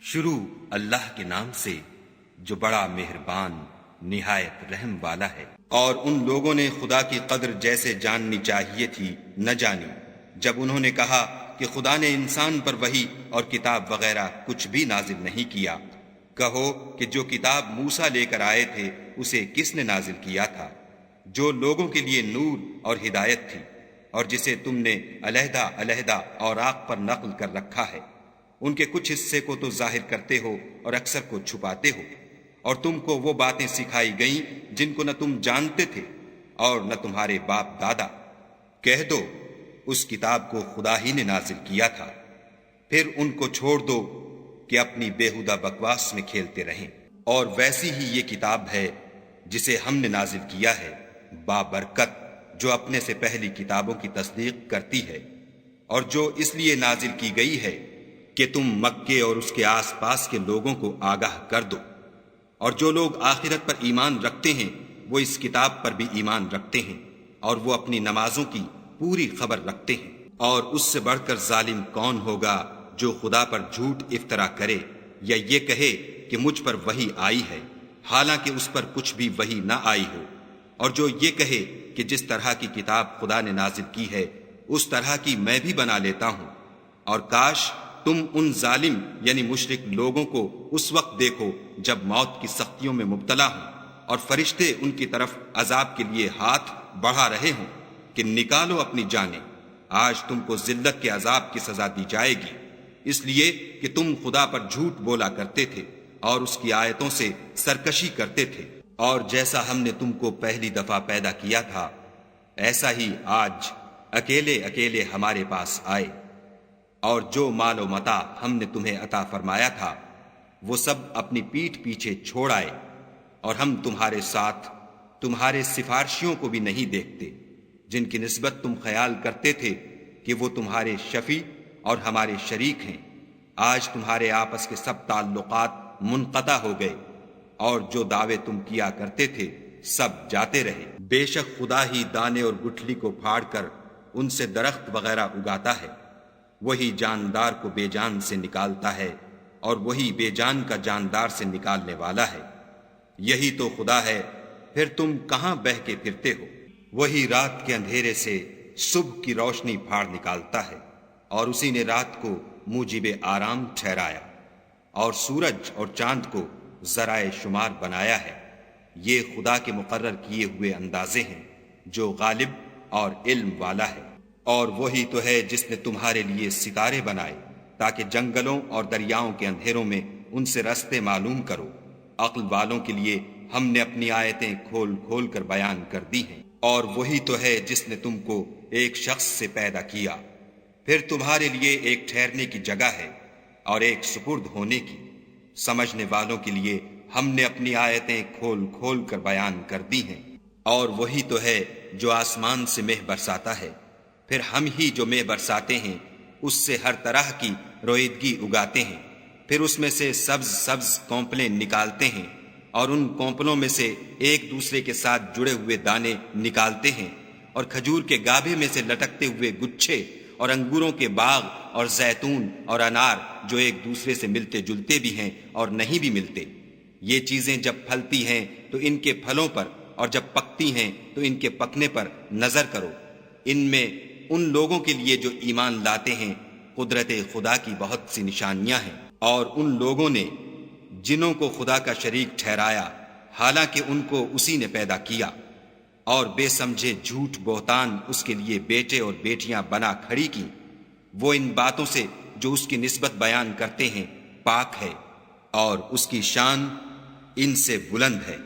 شروع اللہ کے نام سے جو بڑا مہربان نہایت رحم والا ہے۔ اور ان لوگوں نے خدا کی قدر جیسے جاننی چاہیے تھی نہ جانی جب انہوں نے کہا کہ خدا نے انسان پر وحی اور کتاب وغیرہ کچھ بھی نازل نہیں کیا۔ کہو کہ جو کتاب موسیٰ لے کر آئے تھے اسے کس نے نازل کیا تھا؟ جو لوگوں کے لیے نور اور ہدایت تھی، اور جسے تم نے علیحدہ علیحدہ اوراق پر نقل کر رکھا ہے۔ ان کے کچھ حصے کو تو ظاہر کرتے ہو اور اکثر کو چھپاتے ہو، اور تم کو وہ باتیں سکھائی گئیں جن کو نہ تم جانتے تھے اور نہ تمہارے باپ دادا۔ کہہ دو اس کتاب کو خدا ہی نے نازل کیا تھا، پھر ان کو چھوڑ دو کہ اپنی بیہودہ بکواس میں کھیلتے رہیں۔ اور ویسی ہی یہ کتاب ہے جسے ہم نے نازل کیا ہے، بابرکت، جو اپنے سے پہلی کتابوں کی تصدیق کرتی ہے، اور جو اس لیے نازل کی گئی ہے کہ تم مکے اور اس کے آس پاس کے لوگوں کو آگاہ کر دو۔ اور جو لوگ آخرت پر ایمان رکھتے ہیں وہ اس کتاب پر بھی ایمان رکھتے ہیں، اور وہ اپنی نمازوں کی پوری خبر رکھتے ہیں۔ اور اس سے بڑھ کر ظالم کون ہوگا جو خدا پر جھوٹ افطرا کرے یا یہ کہے کہ مجھ پر وحی آئی ہے حالانکہ اس پر کچھ بھی وحی نہ آئی ہو، اور جو یہ کہے کہ جس طرح کی کتاب خدا نے نازل کی ہے اس طرح کی میں بھی بنا لیتا ہوں۔ اور کاش تم ان ظالم یعنی مشرک لوگوں کو اس وقت دیکھو جب موت کی سختیوں میں مبتلا ہوں اور فرشتے ان کی طرف عذاب کے لیے ہاتھ بڑھا رہے ہوں کہ نکالو اپنی جانیں، آج تم کو ذلت کے عذاب کی سزا دی جائے گی، اس لیے کہ تم خدا پر جھوٹ بولا کرتے تھے اور اس کی آیتوں سے سرکشی کرتے تھے۔ اور جیسا ہم نے تم کو پہلی دفعہ پیدا کیا تھا ایسا ہی آج اکیلے اکیلے ہمارے پاس آئے، اور جو مال و متاع ہم نے تمہیں عطا فرمایا تھا وہ سب اپنی پیٹھ پیچھے چھوڑ آئے، اور ہم تمہارے ساتھ تمہارے سفارشیوں کو بھی نہیں دیکھتے جن کی نسبت تم خیال کرتے تھے کہ وہ تمہارے شفیع اور ہمارے شریک ہیں۔ آج تمہارے آپس کے سب تعلقات منقطع ہو گئے، اور جو دعوے تم کیا کرتے تھے سب جاتے رہے۔ بے شک خدا ہی دانے اور گٹھلی کو پھاڑ کر ان سے درخت وغیرہ اگاتا ہے، وہی جاندار کو بے جان سے نکالتا ہے اور وہی بے جان کا جاندار سے نکالنے والا ہے۔ یہی تو خدا ہے، پھر تم کہاں بہہ کے پھرتے ہو؟ وہی رات کے اندھیرے سے صبح کی روشنی پھاڑ نکالتا ہے، اور اسی نے رات کو موجب آرام ٹھہرایا اور سورج اور چاند کو ذرائع شمار بنایا ہے۔ یہ خدا کے مقرر کیے ہوئے اندازے ہیں جو غالب اور علم والا ہے۔ اور وہی تو ہے جس نے تمہارے لیے ستارے بنائے تاکہ جنگلوں اور دریاؤں کے اندھیروں میں ان سے رستے معلوم کرو۔ عقل والوں کے لیے ہم نے اپنی آیتیں کھول کھول کر بیان کر دی ہیں۔ اور وہی تو ہے جس نے تم کو ایک شخص سے پیدا کیا، پھر تمہارے لیے ایک ٹھہرنے کی جگہ ہے اور ایک سپرد ہونے کی۔ سمجھنے والوں کے لیے ہم نے اپنی آیتیں کھول کھول کر بیان کر دی ہیں۔ اور وہی تو ہے جو آسمان سے مہ برساتا ہے، پھر ہم ہی جو مہ برساتے ہیں اس سے ہر طرح کی رویدگی اگاتے ہیں، پھر اس میں سے سبز سبز کونپلیں نکالتے ہیں، اور ان کونپلوں میں سے ایک دوسرے کے ساتھ جڑے ہوئے دانے نکالتے ہیں، اور کھجور کے گابھے میں سے لٹکتے ہوئے گچھے، اور انگوروں کے باغ اور زیتون اور انار جو ایک دوسرے سے ملتے جلتے بھی ہیں اور نہیں بھی ملتے۔ یہ چیزیں جب پھلتی ہیں تو ان کے پھلوں پر، اور جب پکتی ہیں تو ان کے پکنے پر نظر کرو۔ ان میں ان لوگوں کے لیے جو ایمان لاتے ہیں قدرت خدا کی بہت سی نشانیاں ہیں، اور ان لوگوں نے جنوں کو خدا کا شریک ٹھہرایا حالانکہ ان کو اسی نے پیدا کیا، اور بے سمجھے جھوٹ بہتان اس کے لیے بیٹے اور بیٹیاں بنا کھڑی کی۔ وہ ان باتوں سے جو اس کی نسبت بیان کرتے ہیں پاک ہے، اور اس کی شان ان سے بلند ہے۔